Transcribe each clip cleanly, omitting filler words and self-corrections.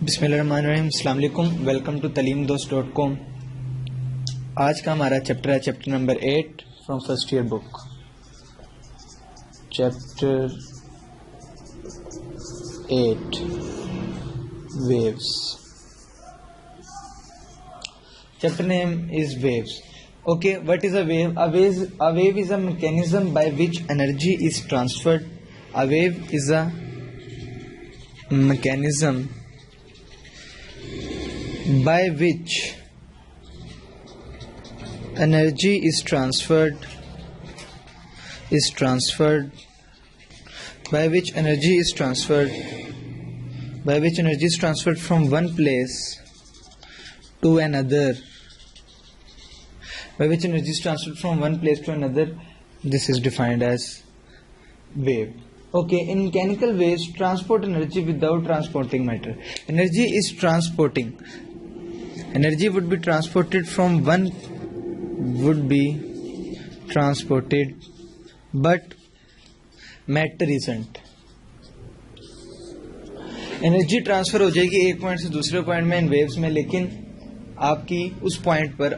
बिस्मिल्लाहिर्रहमानिर्रहीम, अस्सलाम वालेकुम। Welcome to talimdost.com। आज का हमारा चैप्टर है chapter number 8 from first year book. Chapter 8 waves. Chapter name is waves. Okay, what is a wave? A wave is a mechanism by which energy is transferred. A wave is a mechanism by which energy is transferred from one place to another. This is defined as wave. Okay, in mechanical waves transport energy without transporting matter. Energy would be transported but matter isn't. Energy transfer हो जाएगी एक point से दूसरे point में इन waves में, लेकिन आपकी उस पॉइंट पर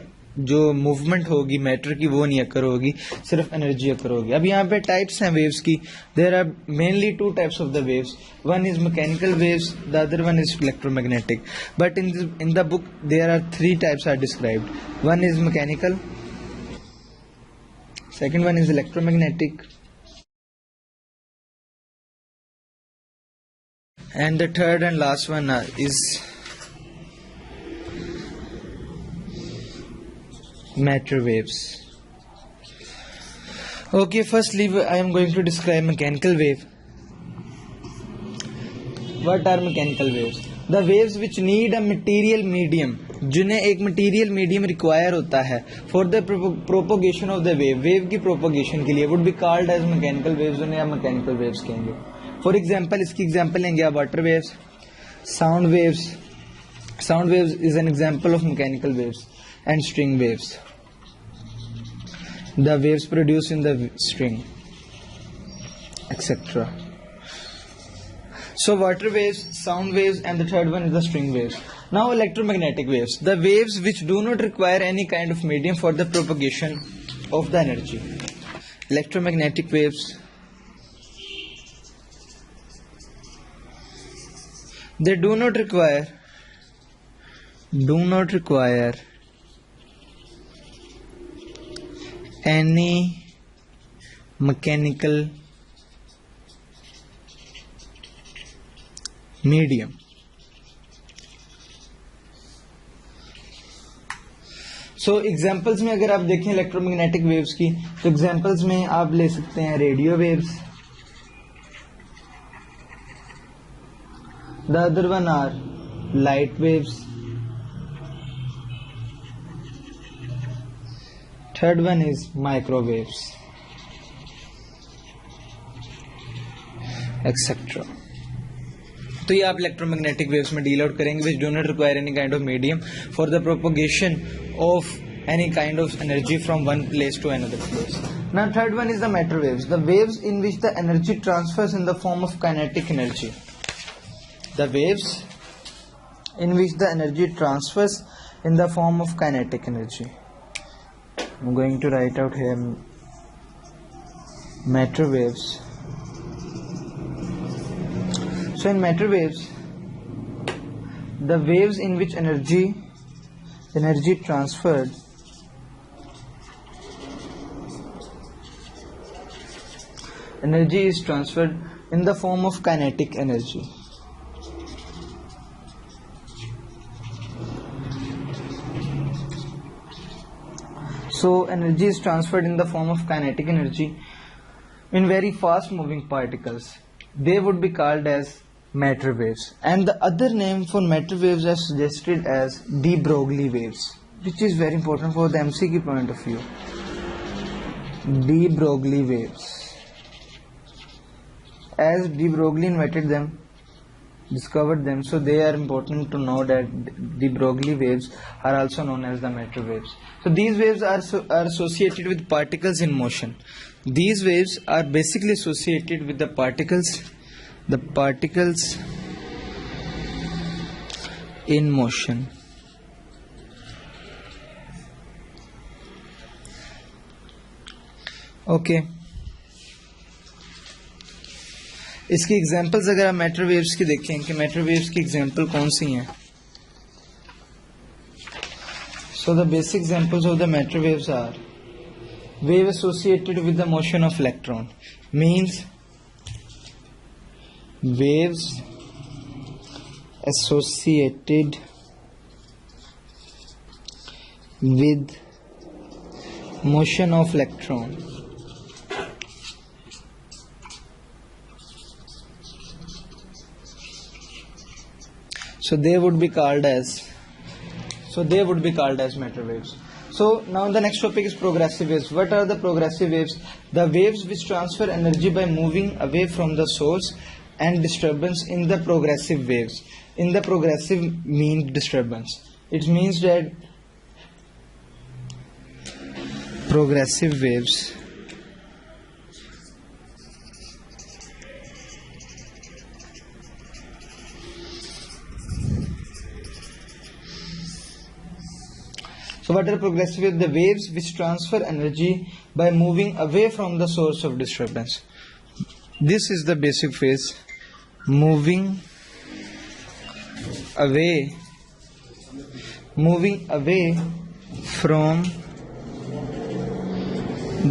जो मूवमेंट होगी मैटर की वो नहीं अकर होगी, सिर्फ एनर्जी अकर होगी। अब यहाँ पे टाइप्स हैं वेव्स की। There are mainly two types of the waves. One is mechanical waves, the other one is electromagnetic. But in the book there are three types are described. One is mechanical, second one is electromagnetic, and the third and last one is matter waves. Okay, firstly I am going to describe mechanical wave. What are mechanical waves? The waves which need a material medium, जिन्हें एक material medium require होता है for the propagation of the wave की propagation के लिए, would be called as mechanical waves, उन्हें आप mechanical waves कहेंगे। फॉर एग्जाम्पल, इसकी एग्जाम्पल लेंगे आप water waves, sound waves. Sound waves is an example of mechanical waves, and string waves, the waves produced in the string, etc. So water waves, sound waves, and the third one is the string waves. Now electromagnetic waves, the waves which do not require any kind of medium for the propagation of the energy. Electromagnetic waves, they do not require any mechanical medium. So examples में अगर आप देखें electromagnetic waves की, तो examples में आप ले सकते हैं radio waves, the other one are light waves, third one is microwaves, etc. तो ये आप इलेक्ट्रोमैग्नेटिक वेव्स में डील आउट करेंगे, which do not require any kind of medium for the propagation of any kind of energy from one place to another place. Now third one is the matter waves, the waves in which the energy transfers in the form of kinetic energy. The waves in which the energy transfers in the form of kinetic energy. I'm going to write out here matter waves. So in matter waves, the waves in which energy transferred is transferred in the form of kinetic energy. So energy is transferred in the form of kinetic energy in very fast moving particles. They would be called as matter waves. And the other name for matter waves is suggested as de Broglie waves, which is very important for the MCQ point of view. De Broglie waves. As de Broglie discovered them, so they are important to know that the Broglie waves are also known as the matter waves. So these waves are associated with particles in motion. These waves are basically associated with the particles in motion. Okay इसकी examples अगर आप matter waves की देखें कि matter waves की example कौन सी हैं. So the basic examples of the matter waves are wave associated with the motion of electron, means waves associated with motion of electron. So they would be called as matter waves. So now the next topic is progressive waves. What are the progressive waves? The waves which transfer energy by moving away from the source and disturbance in the progressive waves. In the progressive mean disturbance. It means that progressive waves So what are progressive waves? The waves which transfer energy by moving away from the source of disturbance. This is the basic phase. Moving away from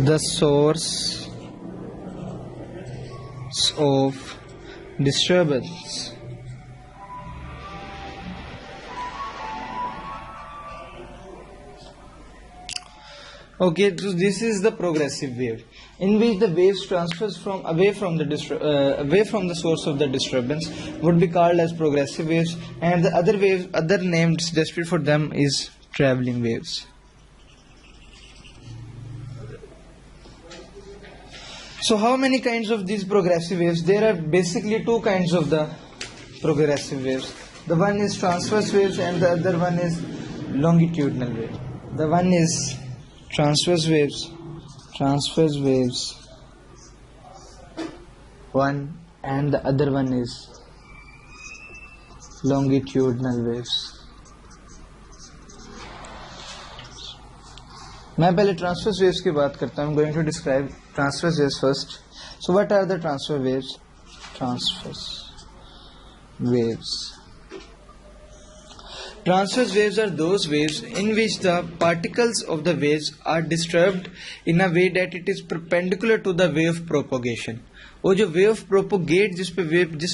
the source of disturbance. Okay, so this is the progressive wave, in which the waves transfers from away from the source of the disturbance would be called as progressive waves, and the other name suggested for them is traveling waves. So how many kinds of these progressive waves? There are basically two kinds of the progressive waves. The one is transverse waves and the other one is longitudinal wave. The one is transverse waves one, and the other one is longitudinal waves. मैं पहले transverse waves की बात करता हूँ. I'm going to describe transverse waves first. So what are the transverse waves? Transverse waves are those waves in which the particles of the waves are disturbed in a way that it is perpendicular to the way of propagation. वो जो way of propagate जिस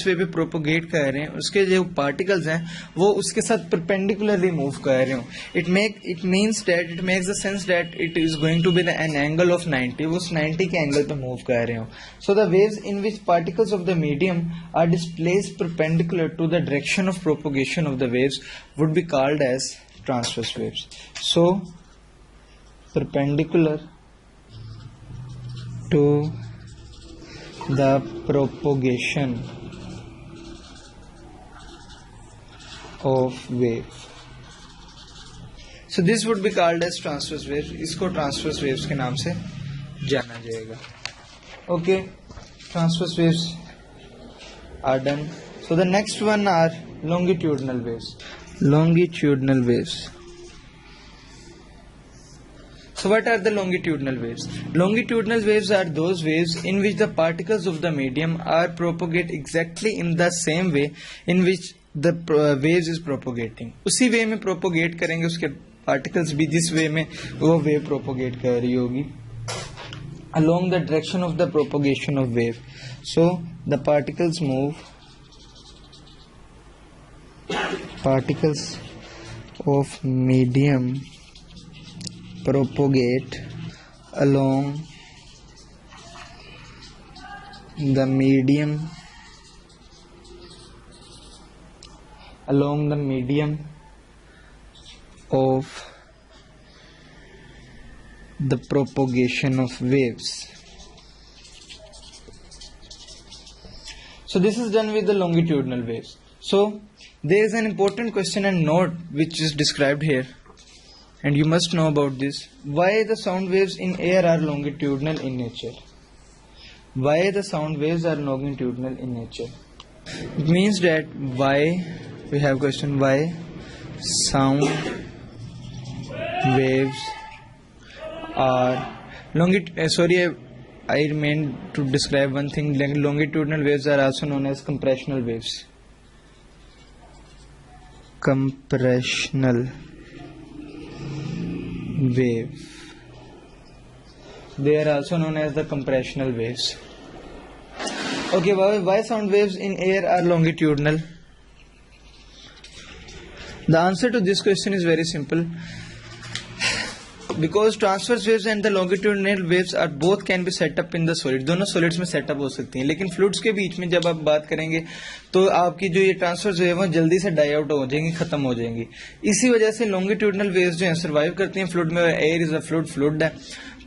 वे पे propagate कर रहे हैं उसके जो particles हैं वो उसके साथ परपेंडिकुलरली मूव कर रहे हो. It means that it makes the sense that it is going to be an angle of 90. वो उस 90 के एंगल पे मूव कर रहे हो. So the waves in which particles of the medium are displaced perpendicular to the direction of propagation of the waves would be called as transverse waves. So perpendicular to the propagation of wave. So this would be called as transverse waves. इसको transverse waves के नाम से जाना जाएगा. Okay, transverse waves are done. So the next one are longitudinal waves. So what are the longitudinal waves? Longitudinal waves are those waves in which the particles of the medium are propagate exactly in the same way in which the waves is propagating. उसी वे में propagate करेंगे उसके particles भी जिस वे में वो wave propagate कर रही होगी along the direction of the propagation of wave. So the particles of medium propagate along the medium of the propagation of waves. So this is done with the longitudinal waves. So there is an important question and note which is described here, and you must know about this. Why the sound waves in air are longitudinal in nature? Why the sound waves are longitudinal in nature? It means that why, we have question, why sound waves are I meant to describe one thing. Longitudinal waves are also known as compressional waves. Compressional wave. They are also known as the compressional waves. Okay, why sound waves in air are longitudinal? The answer to this question is very simple. Because transverse waves and the longitudinal waves are both can be set up in the solid. दोनों solids में set up हो सकती हैं, लेकिन fluids के बीच में जब आप बात करेंगे तो आपकी जो ये transverse wave है जल्दी से die out हो जाएंगी, खत्म हो जाएंगी. इसी वजह से longitudinal waves जो हैं survive करती हैं fluid में. Air is a fluid है,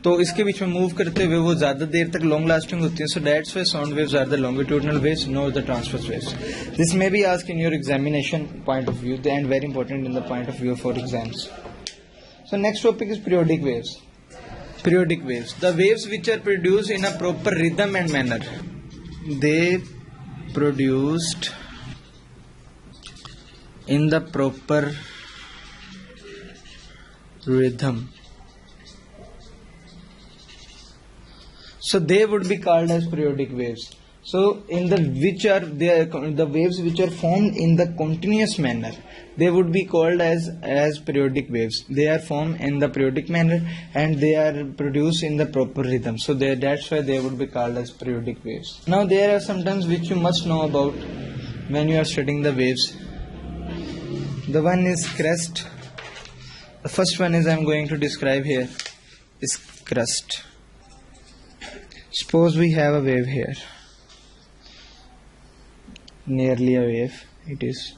तो इसके बीच में मूव करते हुए वो ज्यादा देर तक लॉन्ग लास्टिंग होती है. So that's why sound waves are the longitudinal waves, not the transverse waves. This may be asked in your examination point of view and very important in the point of view for exams. So next topic is periodic waves. Periodic waves, the waves which are produced in a proper rhythm and manner. They produced in the proper rhythm. So they would be called as periodic waves. So in the waves which are formed in the continuous manner, they would be called as periodic waves. They are formed in the periodic manner and they are produced in the proper rhythm. So that's why they would be called as periodic waves. Now there are some terms which you must know about when you are studying the waves. The one is crest. The first one is I am going to describe here is crest. Suppose we have a wave here, nearly a wave it is.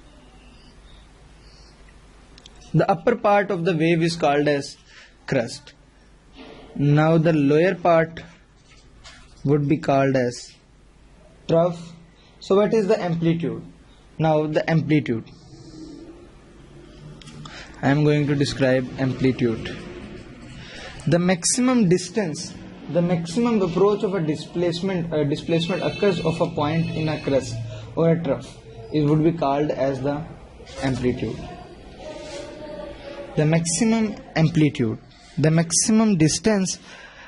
The upper part of the wave is called as crest. Now the lower part would be called as trough. So what is the amplitude? Now the amplitude, I am going to describe amplitude. The maximum distance, the maximum approach of a displacement occurs of a point in a crest or a trough. It would be called as the amplitude. The maximum amplitude, the maximum distance,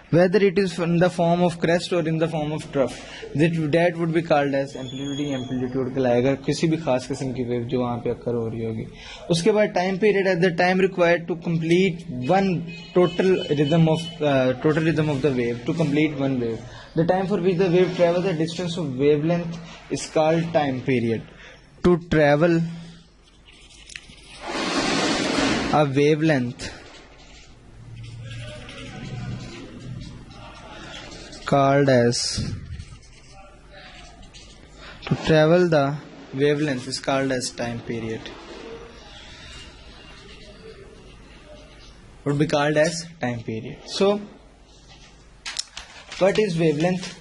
whether it is in the form of crest or in the form of trough, that would be called as amplitude. Amplitude कहलाएगा किसी भी खास किस्म की wave जो वहाँ पे occur हो रही होगी. उसके बाद time period at the time required to complete one total rhythm of the wave, to complete one wave. The time for which the wave travels the distance of wavelength is called time period. To travel a wavelength called as, to travel the wavelength is called as time period, would be called as time period. So what is wavelength?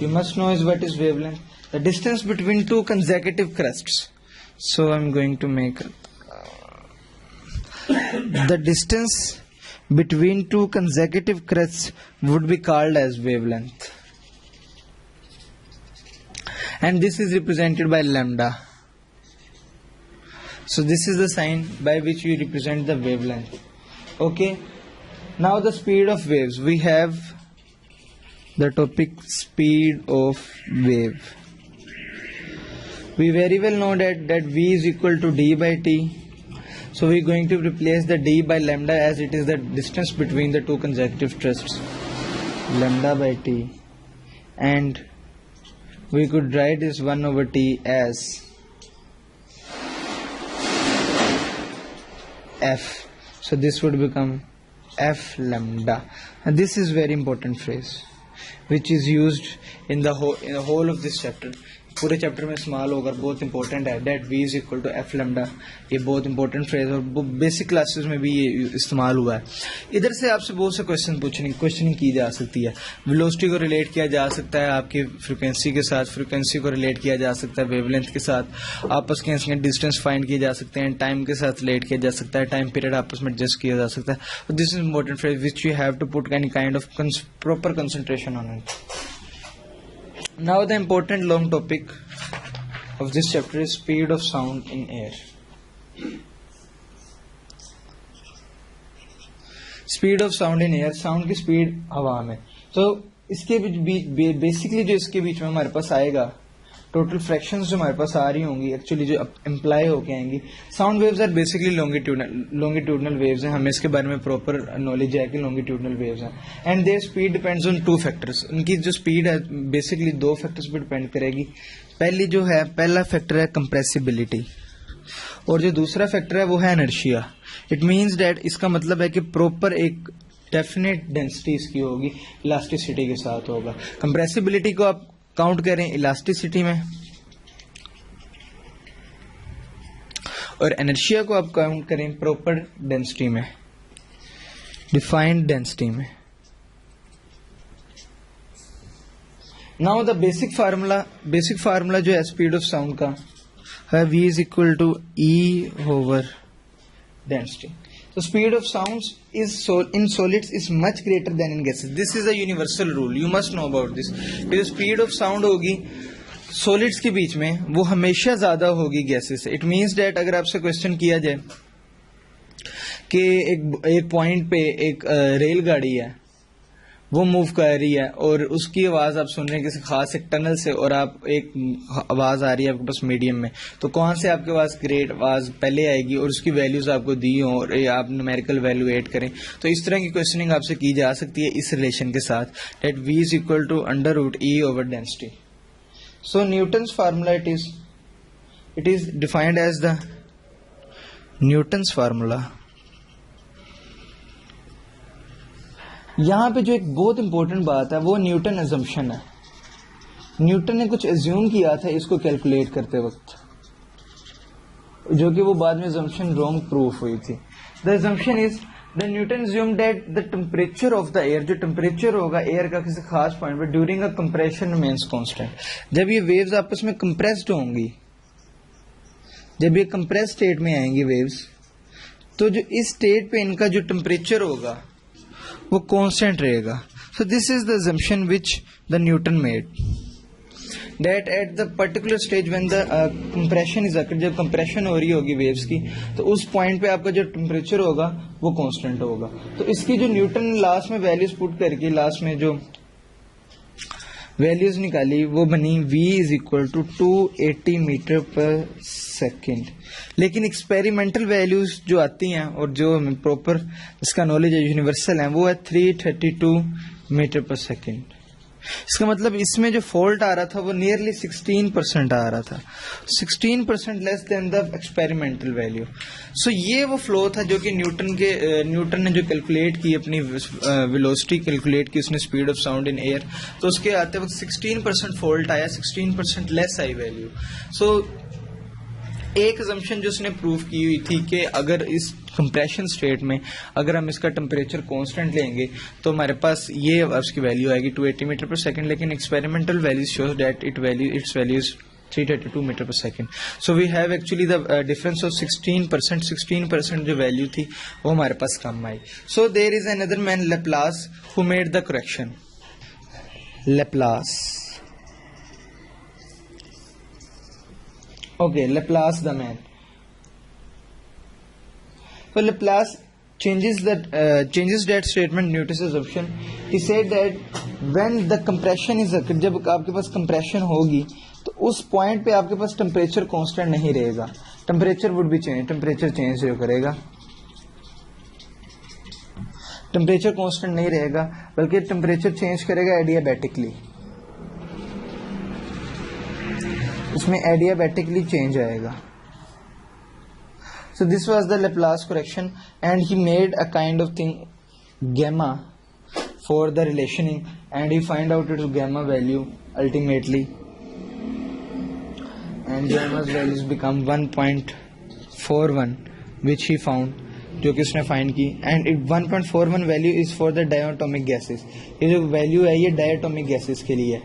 You must know is what is wavelength. The distance between two consecutive crests. So I am going to make the distance between two consecutive crests would be called as wavelength, and this is represented by lambda. So this is the sign by which we represent the wavelength. Okay, now the speed of waves. We have the topic speed of wave. We very well know that V is equal to d by t. So we are going to replace the d by lambda as it is the distance between the two consecutive crests, lambda by t, and we could write this 1 over t as f. So this would become f lambda, and this is very important phrase which is used in the whole of this chapter. पूरे chapter में इस्तेमाल होगा, बहुत important है. That v is equal to F lambda. ये बहुत important phrase और basic classes में भी ये इस्तेमाल हुआ है. इधर से आपसे बहुत से क्वेश्चनिंग की जा सकती है. वेलोसिटी को रिलेट किया जा सकता है आपकी फ्रीक्वेंसी के साथ, फ्रीक्वेंसी को रिलेट किया जा सकता है वेवलेंथ के साथ, आपस के डिस्टेंस फाइंड किए जा सकते हैं, टाइम के साथ रिलेट किया जा सकता है, टाइम पीरियड आपस में एडजस्ट किया जा सकता है. This is important phrase which you have to put any kind of proper concentration on it. Now the important long topic of this chapter is speed of sound in air. Speed of sound in air, sound की speed हवा में। तो इसके बीच basically जो इसके बीच में हमारे पास आएगा, टोटल फ्रैक्शंस जो हमारे पास आ रही होंगी, एक्चुअली जो इम्प्लाई होके आएंगी, sound waves are basically longitudinal waves हैं। हमें इसके बारे में प्रॉपर नॉलेज है कि लॉन्गिट्यूडनल वेव्स हैं, and their speed depends on 2 factors. उनकी जो स्पीड है बेसिकली 2 फैक्टर्स पर डिपेंड करेगी। पहला फैक्टर है कंप्रेसिबिलिटी, और जो दूसरा फैक्टर है वो है इनर्शिया। इट मीन्स डैट, इसका मतलब है कि प्रॉपर एक डेफिनेट डेंसिटी इसकी होगी, इलास्टिसिटी के साथ होगा। कंप्रेसिबिलिटी को आप काउंट करें इलास्टिसिटी में, और इनर्शिया को आप काउंट करें प्रॉपर डेंसिटी में, डिफाइंड डेंसिटी में। नाउ द बेसिक फार्मूला जो है स्पीड ऑफ साउंड का है v is equal to E over density. So speed of sounds is in solids is much greater than in gases. This is a universal rule. You must know about this. जो speed of sound होगी solids के बीच में, वो हमेशा ज्यादा होगी gases से. It means that अगर आपसे क्वेश्चन किया जाए कि एक पॉइंट पे एक रेलगाड़ी है, वो मूव कर रही है और उसकी आवाज आप सुन रहे हैं किसी खास एक टनल से, और आप एक आवाज आ रही है आपके पास मीडियम में, तो कौन से आपके पास ग्रेट आवाज पहले आएगी और उसकी वैल्यूज आपको दी हो और आप न्यूमेरिकल वैल्यू ऐड करें। तो इस तरह की क्वेश्चनिंग आपसे की जा सकती है इस रिलेशन के साथ, that v is equal to under root E over density. So Newton's formula it is defined as the Newton's formula. यहां पे जो एक बहुत इंपॉर्टेंट बात है वो न्यूटन अजम्पशन है। न्यूटन ने कुछ एज्यूम किया था इसको कैलकुलेट करते वक्त, जो कि वो बाद में अजम्पशन रॉन्ग प्रूफ हुई थी। The assumption is the Newton assume that the temperature of the air, जो टेम्परेचर होगा एयर का किसी खास पॉइंट पर during a compression remains constant. जब ये वेव्स आपस में कंप्रेस्ड होंगी, जब ये कंप्रेस स्टेट में आएंगी वेव्स, तो जो इस स्टेट पे इनका जो टेम्परेचर होगा वो कांस्टेंट रहेगा। सो this is the assumption which the Newton made, that at the particular stage when the compression is occurring, जब कंप्रेशन हो रही होगी वेव्स की, तो उस पॉइंट पे आपका जो टेम्परेचर होगा वो कांस्टेंट होगा। तो इसकी जो न्यूटन लास्ट में वैल्यूज पुट करके लास्ट में जो वैल्यूज निकाली वो बनी v is equal to 280 metre पर सेकेंड। लेकिन एक्सपेरिमेंटल वैल्यूज जो आती हैं और जो हमें प्रॉपर इसका नॉलेज है यूनिवर्सल है, वो है 332 मीटर पर सेकेंड। इसका मतलब इसमें जो फॉल्ट आ रहा था वो नियरली 16% आ रहा था, 16% less than the experimental value. So ये वो फ्लो था जो कि न्यूटन ने जो कैलकुलेट की, अपनी वेलोसिटी कैलकुलेट की उसने speed of sound in air, तो उसके आते वक्त 16% फॉल्ट आया, 16% लेस आई वैल्यू। सो एक असम्पशन जो उसने प्रूव की हुई थी कि अगर इस कंप्रेशन स्टेट में अगर हम इसका टेम्परेचर कांस्टेंट लेंगे तो हमारे पास ये उसकी वैल्यू आएगी 280 मीटर पर सेकंड, लेकिन experimental value shows that its value is 332 metre per second. So we have actually the difference of 16% जो वैल्यू थी वो हमारे पास कम आई। So there is another man Laplace who made the correction. Laplace, okay, Laplace the man. So Laplace changes that statement, Newton's assumption. He said that when the compression is occurred, जब आपके पास compression होगी तो उस point पे आपके पास temperature constant नहीं रहेगा, temperature would be change, temperature change जो करेगा, टेम्परेचर कांस्टेंट नहीं रहेगा बल्कि टेम्परेचर चेंज करेगा एडियाबैटिकली, उसमें एडियाबैटिकली चेंज आएगा। So this was the Laplace correction and he made a kind of thing gamma for the relationing, and he find out its gamma value ultimately, and gamma's values become 1.41 which he found, जो कि उसने find की, and 1.41 value is for the diatomic gases. ये जो value है ये diatomic gases के लिए है।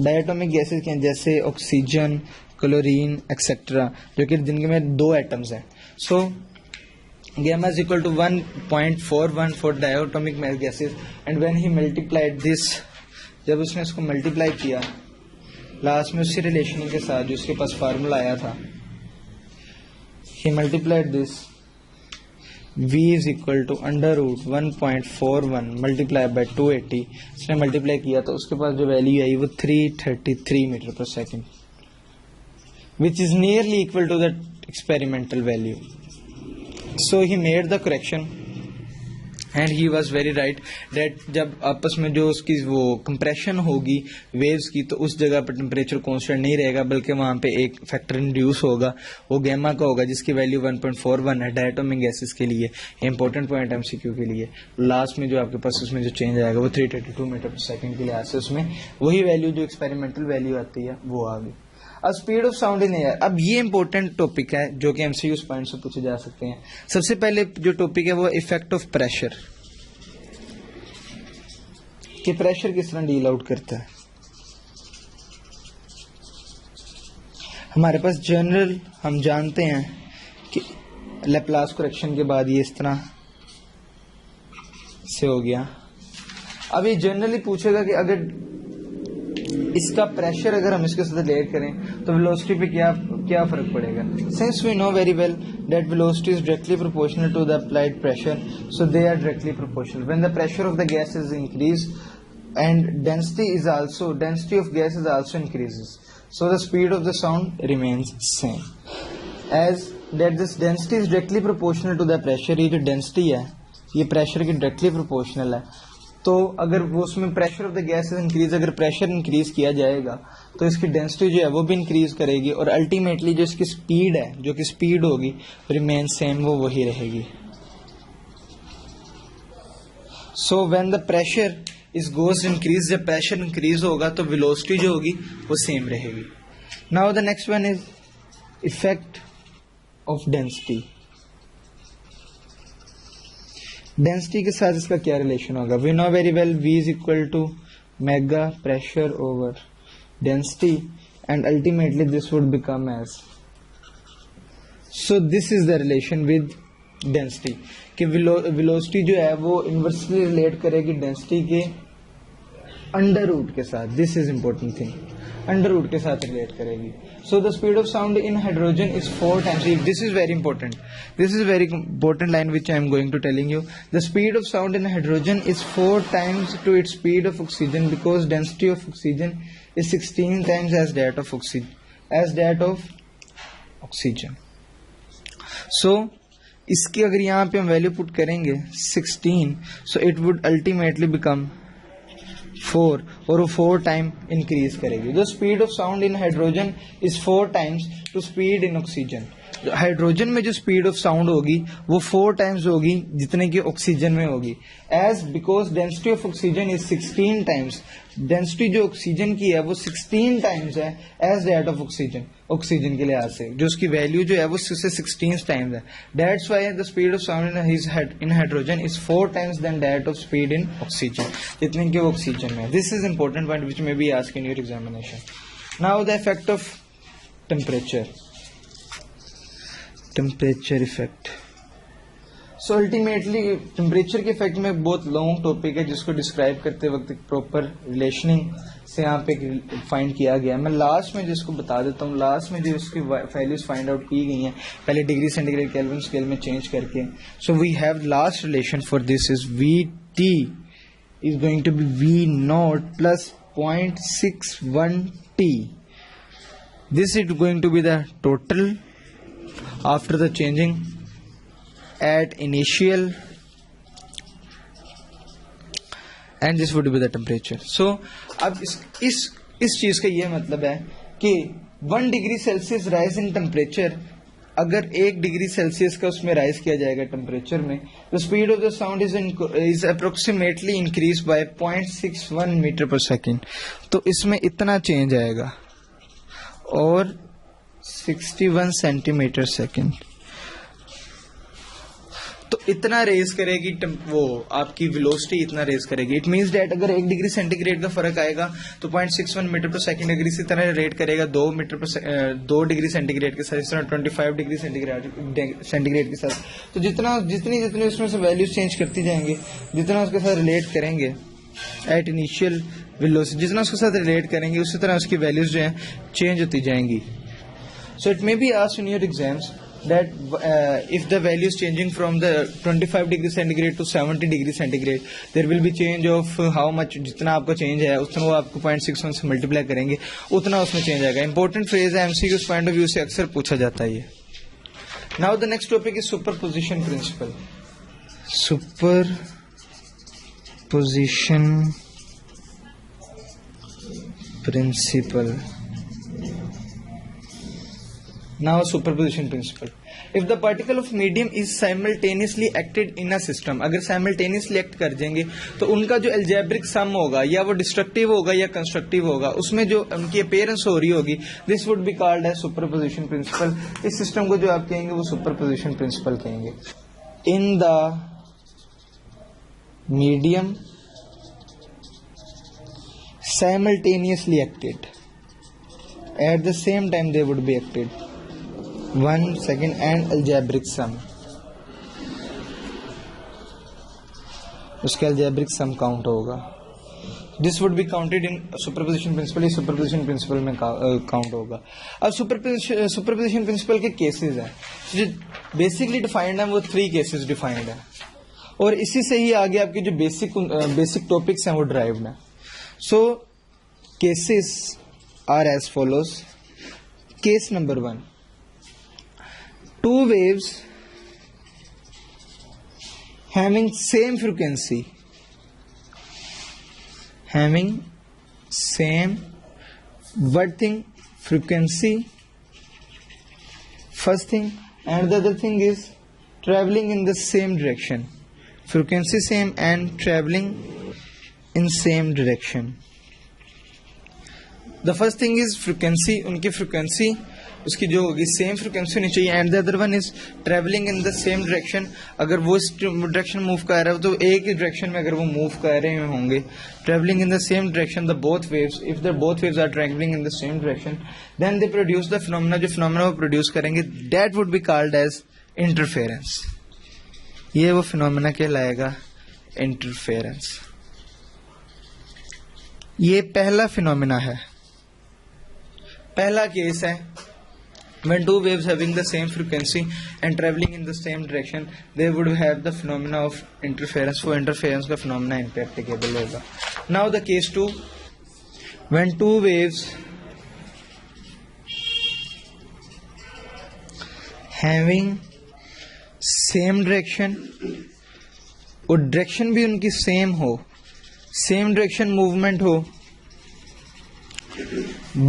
डायटोमिक गैसेस के जैसे ऑक्सीजन, क्लोरीन एक्सेट्रा, जो कि जिनके में 2 एटम्स हैं। सो gamma is equal to 1.41 for diatomic gases, and when he multiplied this, जब उसने इसको मल्टीप्लाई किया लास्ट में उसी रिलेशन के साथ जो उसके पास फार्मूला आया था, he multiplied this v is equal to under root 1.41 multiply by 280, इसने मल्टीप्लाई किया तो उसके पास जो वैल्यू आई वो 333 मीटर पर second, which is nearly equal to the experimental value. So he made the correction and he was very right that जब आपस में जो उसकी वो कंप्रेशन होगी वेव्स की तो उस जगह पर टेम्परेचर कांस्टेंट नहीं रहेगा, बल्कि वहाँ पे एक फैक्टर इंड्यूस होगा, वो गैमा का होगा जिसकी वैल्यू 1.41 है डायटोमिक गैसेस के लिए. इंपॉर्टेंट पॉइंट एमसीक्यू के लिए. लास्ट में जो आपके पास उसमें जो चेंज आएगा वो 332 मीटर पर सेकेंड के लिहाज से उसमें वही वैल्यू जो एक्सपेरिमेंटल वैल्यू आती है वो आ गई. अब speed of sound in air, अब ये इंपॉर्टेंट टॉपिक है जो कि एमसीक्यू पॉइंट से पूछे जा सकते हैं. सबसे पहले जो टॉपिक है वो इफेक्ट ऑफ प्रेशर, कि प्रेशर किस तरह डील आउट करता है. हमारे पास जनरल हम जानते हैं कि लैप्लास करेक्शन के बाद ये इस तरह से हो गया. अब ये जनरली पूछेगा कि अगर इसका प्रेशर अगर हम इसके साथ रिलेट करें तो वेलोसिटी पे क्या फर्क पड़ेगा. Since we know very well that velocity is directly proportional to the applied pressure, so they are directly proportional. When the pressure of the gas is increase and density of gas is also increases, so the speed of the sound remains same, as that this density is directly proportional to the pressure. ये जो density है ये pressure की directly proportional है, तो अगर वो उसमें pressure of the gas is increase, अगर pressure increase किया जाएगा तो इसकी density जो है वो भी increase करेगी और ultimately जो इसकी speed है, जो कि speed होगी remains same, वो वही रहेगी. So when the pressure is gas increase, जब प्रेशर इंक्रीज होगा तो वेलोसिटी जो होगी वो सेम रहेगी. Now the next one is effect of density. Density के साथ इसका क्या रिलेशन होगा. We know very well V is equal to mega pressure over density and ultimately this would become as. So this is the relation with density कि velocity जो है वो inversely relate करेगी डेंसिटी के अंडर रूट के साथ. This is important thing, under root के साथ रिलेट करेगी. So the speed of sound in hydrogen is 4 times. This is very important, this is very important line which I am going to telling you. The speed of sound in hydrogen is 4 times to its speed of oxygen because density of oxygen is 16 times as that of oxygen. So इसकी अगर यहाँ पे हम value put करेंगे 16, so it would ultimately become 4 और वो 4 time increase करेगी. The speed of sound in hydrogen is 4 times to speed in oxygen. Hydrogen में जो स्पीड ऑफ साउंड होगी वो 4 टाइम्स होगी जितने की ऑक्सीजन में होगी. As because density of oxygen is 16 times, density जो ऑक्सीजन की है वो 16 टाइम्स है as that of oxygen. Oxygen के लिहाज से जो उसकी वैल्यू जो है वो 16 टाइम्स है. That's why the speed of sound in hydrogen is 4 times then that of speed in oxygen, जितने की ऑक्सीजन में. This is important point which may be asked in your examination. Now the effect of temperature effect. So ultimately temperature के effect में बहुत long topic है जिसको describe करते वक्त प्रॉपर रिलेशनिंग से यहाँ पे फाइंड किया गया. मैं लास्ट में जिसको बता देता हूँ, लास्ट में जो इसकी वैल्यूज फाइंड आउट की गई हैं पहले डिग्री सेंटीग्रेड केल्विन स्केल में चेंज करके. So we have last relation for this is VT is going to be V0 plus 0.61T. This is going to be the total after the changing at initial, and this would be the temperature. So अब इस चीज का ये मतलब है कि 1 degree Celsius rise in temperature, अगर 1 degree Celsius का उसमें राइज किया जाएगा टेम्परेचर में, the speed of the sound is approximately increase by 0.61 metre पर सेकेंड. तो इसमें इतना चेंज आएगा और 61 सेंटीमीटर सेकेंड. तो इतना रेज करेगी वो आपकी वेलोसिटी इतना रेज करेगी. इट मींस दैट अगर 1 डिग्री सेंटीग्रेड का फर्क आएगा तो 0.61 मीटर पर सेकेंड. अगर इसी तरह रेट करेगा 2 डिग्री सेंटीग्रेड के साथ, इस तरह 25 डिग्री सेंटीग्रेड के साथ, तो जितनी उसमें से वैल्यूज चेंज करती जाएंगे, जितना उसके साथ रिलेट करेंगे एट इनिशियल वेलोसिटी, जितना उसके साथ रिलेट करेंगे उसी तरह उसकी वैल्यूज जो है चेंज होती जाएंगी. So it may be asked in your exams that if the value is changing from the 25 degree centigrade to 70 degree centigrade, there will be change of how much, जितना आपका चेंज है उतना वो आपको 0.61 से मल्टीप्लाई करेंगे उतना उसमें चेंज आएगा. इंपॉर्टेंट फ्रेज है, एमसीक्यू पॉइंट ऑफ व्यू से अक्सर पूछा जाता है ये. Now the next topic is superposition principle. Superposition principle. Now superposition principle. If the particle of medium is simultaneously acted in a system, अगर simultaneously act कर देंगे तो उनका जो algebraic sum होगा या वो destructive होगा या constructive होगा, उसमें जो उनकी appearance हो रही होगी, this would be called as superposition principle. इस system को जो आप कहेंगे वो superposition principle कहेंगे. In the medium simultaneously acted, at the same time they would be acted, 1 second and algebraic sum, उसका algebraic sum count होगा. This would be counted in superposition principle. इस superposition principle में count होगा. अब superposition principle के cases हैं जो basically defined है, वो 3 cases defined है और इसी से ही आगे आपके जो basic topics हैं वो derived हैं. So cases are as follows. Case number 1, 2 waves having same frequency, having same what thing, frequency, first thing, and the other thing is traveling in the same direction. Frequency same and traveling in same direction. The first thing is frequency, उनकी frequency उसकी जो होगी same frequency होनी चाहिए. And the other one is travelling in the same direction. अगर वो इस direction move कर रहा है तो एक ही डायरेक्शन में अगर वो मूव कर रहे होंगे, travelling in the same direction, the both waves, if the both waves are travelling in the same direction, then they produce the phenomena. जो फिनोमेना वो प्रोड्यूस करेंगे that would be called as interference. ये वो phenomena कहलाएगा interference. ये पहला phenomena है, पहला केस है. When 2 waves having the same frequency and traveling in the same direction, they would have the phenomena of interference. वो interference का phenomena impracticable होगा. Now the case 2, when 2 waves having same direction और direction भी उनकी same हो, same direction movement हो,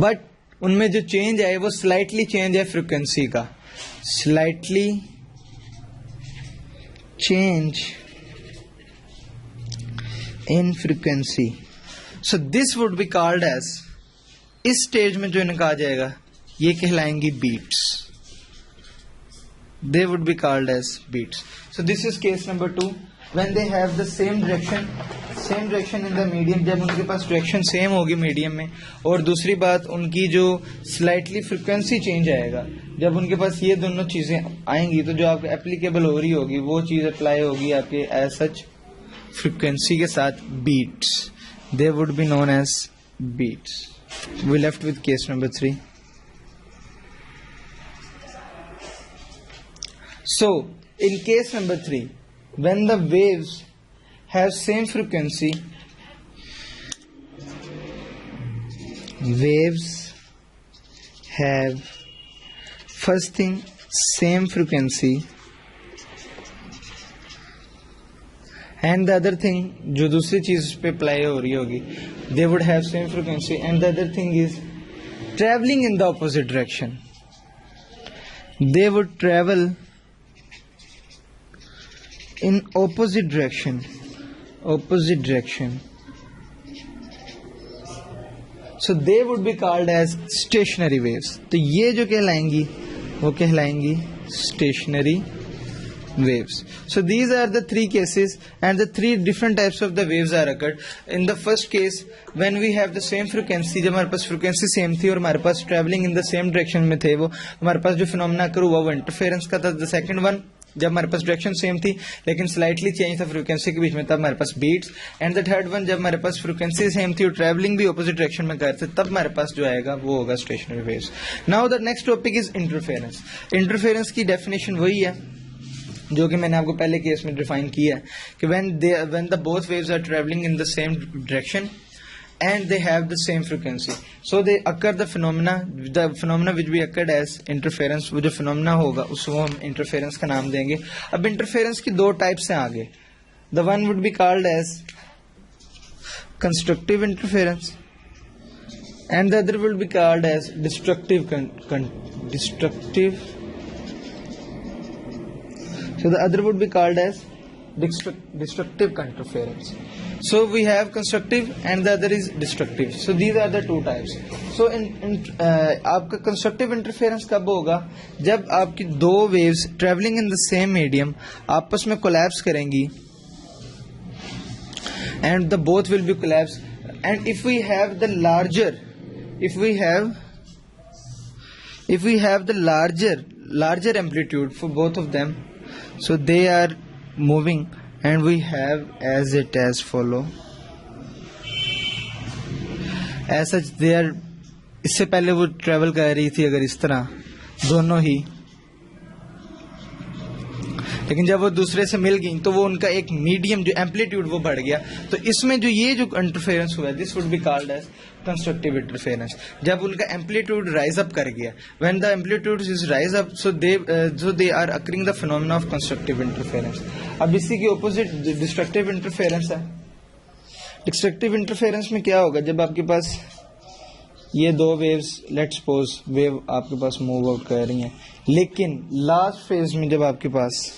but उनमें जो चेंज है वो स्लाइटली चेंज है फ्रीक्वेंसी का, slightly change in frequency. So this would be called as, इस स्टेज में जो इनका आ जाएगा ये कहलाएंगी beats. They would be called as beats. So this is case number 2. When they have the same direction in the medium, जब उनके पास डायरेक्शन सेम होगी मीडियम में, और दूसरी बात उनकी जो स्लाइटली फ्रिक्वेंसी चेंज आएगा, जब उनके पास ये दोनों चीजें आएंगी तो जो आपको एप्लीकेबल हो रही होगी वो चीज अप्लाई होगी आपके एज सच फ्रिक्वेंसी के साथ beats. They would be known as beats. We left with case number 3. So in case number 3, when the waves have same frequency, waves have first thing same frequency and the other thing जो दूसरी चीज पे apply हो रही होगी, they would have same frequency and the other thing is traveling in the opposite direction. They would travel in opposite direction. So they would be called as stationary waves. तो ये जो कहलाएंगी वो कहलाएंगी stationary waves. So these are the 3 cases and the 3 different types of the waves are occurred. In the first case, when we have the same frequency, जब हमारे पास frequency same थी और हमारे पास traveling in the same direction में थे, वो हमारे पास जो phenomena occur हुआ वो interference का था. The second one, जब हमारे पास डायरेक्शन सेम थी लेकिन स्लाइटली चेंज था फ्रीक्वेंसी के बीच में, तब हमारे पास beats. And the third one, जब हमारे पास फ्रीक्वेंसी सेम थी और ट्रैवलिंग भी ऑपोजिट डायरेक्शन में कर रहे थे, तब हमारे पास जो आएगा वो होगा stationery waves. Now the next topic is interference. Interference की डेफिनेशन वही है जो कि मैंने आपको पहले केस में डिफाइन किया है कि when the both waves are traveling in the same direction and they have the same frequency, so they occur the phenomena which we occurred as interference। वो जो phenomena होगा उसको हम interference का नाम देंगे। अब interference की दो टाइप्स हैं आगे। The one would be called as constructive interference and the other will be called as destructive So the other would be called as destructive interference. So we have constructive and the other is destructive. So these are the two types. So आपका constructive interference कब होगा? जब आपकी दो waves traveling in the same medium आपस में collapse करेंगी and the both will be collapsed. And if we have the larger amplitude for both of them, so they are moving and we have as it as follow. As such they are, इससे पहले वो travel कर रही थी अगर इस तरह दोनों ही, लेकिन जब वो दूसरे से मिल गई तो वो उनका एक मीडियम जो एम्पलीट्यूड वो बढ़ गया। तो इसमें जो ये जो इंटरफेरेंस हुआ है, this would be called as constructive interference. जब उनका एम्पलीट्यूड राइज अप कर गया, when the amplitude is rise up, so they are occurring the phenomena of constructive interference. अब इसी के ऑपोजिट डिस्ट्रक्टिव इंटरफेरेंस है। डिस्ट्रक्टिव इंटरफेरेंस में क्या होगा? जब आपके पास ये दो वेव्स, लेट्स सपोज वेव आपके पास मूव आउट कर रही हैं, लेकिन लास्ट फेज में जब आपके पास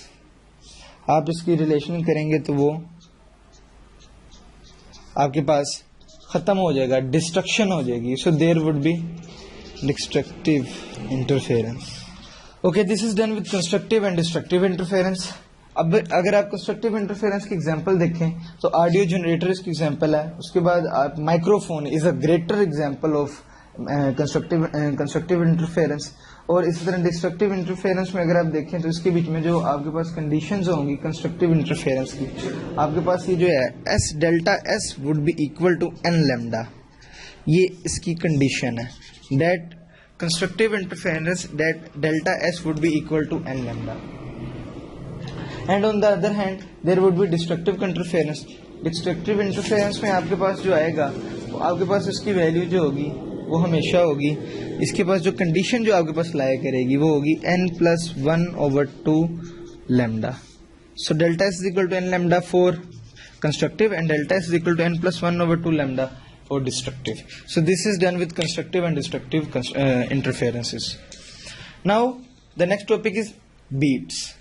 आप इसकी रिलेशन करेंगे तो वो आपके पास खत्म हो जाएगा, डिस्ट्रक्शन हो जाएगी। So there would be destructive interference. Okay, this is done with constructive and destructive interference. अब अगर आप कंस्ट्रक्टिव इंटरफेरेंस की एग्जांपल देखें तो ऑडियो जनरेटर इसकी एग्जांपल है। उसके बाद आप microphone is a greater example of constructive interference. और इसी तरह डिस्ट्रक्टिव इंटरफेरेंस में अगर आप देखें तो इसके बीच में जो आपके पास कंडीशंस होंगी कंस्ट्रक्टिव इंटरफेरेंस की, आपके पास ये जो है S delta S would be equal to N lambda, ये इसकी कंडीशन है। That constructive interference that delta S would be equal to N lambda. And on the other hand there would be destructive interference. Destructive interference में आपके पास जो आएगा वो आपके पास उसकी वैल्यू जो होगी वो हमेशा होगी, इसके पास जो कंडीशन जो आपके पास लाया करेगी वो होगी n+1/2 lambda. So delta S is equal to N lambda for constructive and delta S is equal to n+1/2 lambda for destructive. So this is done with constructive and destructive interferences. Now the next topic is beats,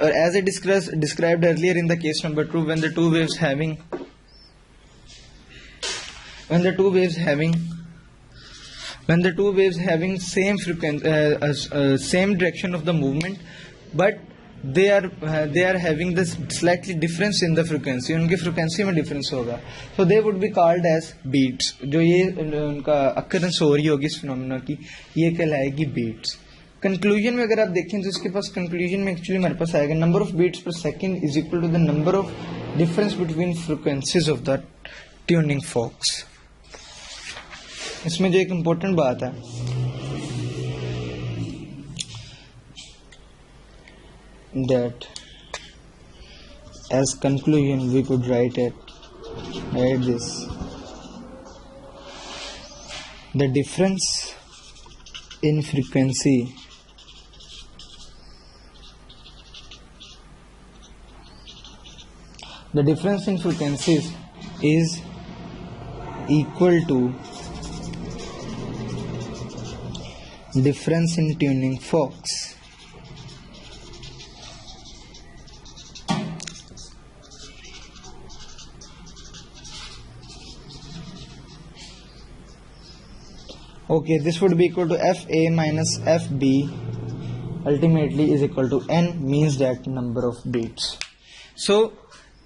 or as I described earlier in the case number 2, when the two waves having same frequency, same direction of the movement, but they are having this slightly difference in the frequency, उनकी frequency में difference होगा, so they would be called as beats। जो ये उनका occurrence हो रही होगी इस phenomena की, ये कहलाएगी beats। कंक्लूजन में अगर आप देखें तो इसके पास कंक्लूजन में एक्चुअली हमारे पास आएगा number of beats per second is equal to the number of difference between frequencies of the tuning forks. इसमें जो एक इम्पोर्टेंट बात है, that as conclusion we could write this, the difference in frequency is equal to difference in tuning forks। Okay, this would be equal to FA minus FB ultimately is equal to N, means that number of beats. So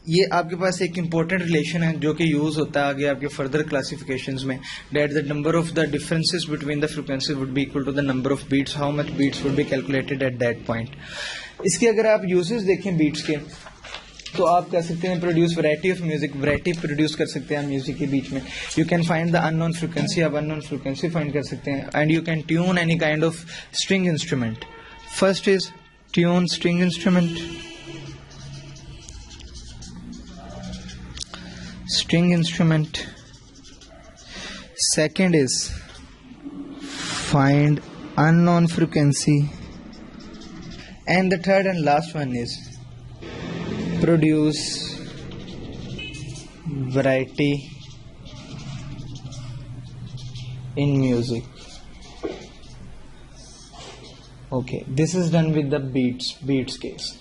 ये आपके पास एक important relation है जो कि use होता है आगे आपके फर्दर क्लासिफिकेशंस में, that the number of the differences between the frequencies would be equal to the number of beats, how much beats would be calculated at that point. इसके अगर आप यूजेस देखें बीट्स के, तो आप कह सकते हैं produce variety of music, variety produce कर सकते हैं म्यूजिक के बीच में। You can find the unknown frequency, आप अननोन फ्रीक्वेंसी फाइंड कर सकते हैं, and you can tune any kind of string instrument. First is tune string instrument, string instrument. Second is find unknown frequency, and the third and last one is produce variety in music. Okay, this is done with the beats case.